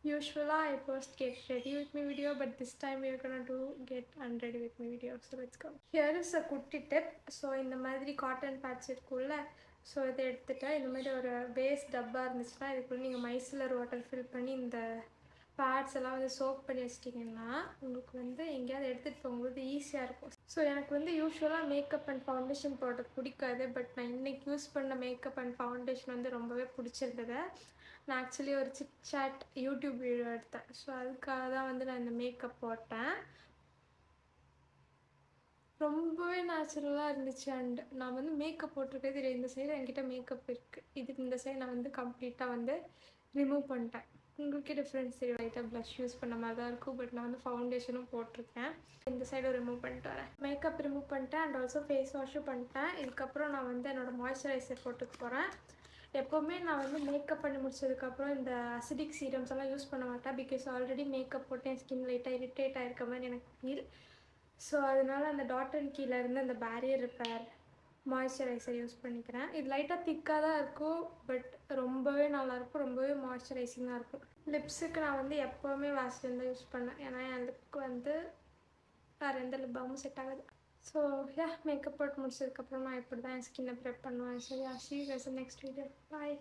Usually I post get ready with me video, but this time we are gonna do get unready with me video. So let's go. Here is a குட்டி tip. So இந்த மாதிரி cotton batch இருக்குல்ல, so இதை எடுத்துகிட்டு இந்த மாதிரி ஒரு base டப்பா இருந்துச்சுன்னா இதுக்குள்ளே நீங்கள் மைசிலர் வாட்டர் ஃபில் பண்ணி இந்த பேட்ஸ் எல்லாம் வந்து சோக் பண்ணி வச்சிட்டிங்கன்னா உங்களுக்கு வந்து எங்கேயாவது எடுத்துகிட்டு போகும்போது ஈஸியாக இருக்கும். ஸோ எனக்கு வந்து யூஸ்வலாக மேக்கப் அண்ட் ஃபவுண்டேஷன் போடுறது பிடிக்காது, பட் நான் இன்றைக்கி யூஸ் பண்ண மேக்கப் அண்ட் ஃபவுண்டேஷன் வந்து ரொம்பவே பிடிச்சிருந்தது. நான் ஆக்சுவலி ஒரு சிட் சாட் யூடியூப் வீடியோ எடுத்தேன், ஸோ அதுக்காக தான் வந்து நான் இந்த மேக்கப் போட்டேன். ரொம்பவே நேச்சுரலாக இருந்துச்சு. அண்ட் நான் வந்து மேக்கப் போட்டிருக்கே தெரியும். இந்த சைடு என்கிட்ட மேக்கப் இருக்குது, இதுக்கு இந்த சைடு நான் வந்து கம்ப்ளீட்டாக வந்து ரிமூவ் பண்ணிட்டேன். உங்களுக்கே டிஃப்ரென்ஸ் தெரியும். லைட்டாக ப்ளஷ் யூஸ் பண்ண மாதிரி தான் இருக்கும், பட் நான் வந்து ஃபவுண்டேஷனும் போட்டிருக்கேன். இந்த சைடும் ரிமூவ் பண்ணிட்டு வரேன். மேக்கப் ரிமூவ் பண்ணிட்டேன் அண்ட் ஆல்சோ ஃபேஸ் வாஷும் பண்ணிட்டேன். இதுக்கப்புறம் நான் வந்து என்னோடய மாய்ஸ்சரைசர் போட்டுக்க போகிறேன். எப்போவுமே நான் வந்து மேக்கப் பண்ணி முடிச்சதுக்கப்புறம் இந்த அசிடிக் சீரம்ஸ் எல்லாம் யூஸ் பண்ண மாட்டேன், பிகாஸ் ஆல்ரெடி மேக்கப் போட்டு என் ஸ்கின் லைட்டாக இரிட்டேட் ஆகிருக்க மாதிரி எனக்கு ஃபீல். ஸோ அதனால் அந்த டாட் அண்ட் கீழே இருந்து அந்த பேரியர் ரிப்பேர் மாய்ஸ்சரைசர் யூஸ் பண்ணிக்கிறேன். இது லைட்டாக திக்காக தான் இருக்கும், பட் ரொம்பவே நல்லாயிருக்கும், ரொம்பவே மாய்ஸ்சரைசிங்காக இருக்கும். லிப்ஸுக்கு நான் வந்து எப்போவுமே வாஸ்லின் தான் யூஸ் பண்ணேன், ஏன்னா என் லிப்க்கு வந்து வேறு எந்த லிப் பாமும் செட் ஆகுது. ஸோ மேக்கப் போட்டு முடிச்சதுக்கப்புறம் நான் இப்படி தான் என் ஸ்கின்னை ப்ரெப் பண்ணுவேன். So see you guys in next video. Bye.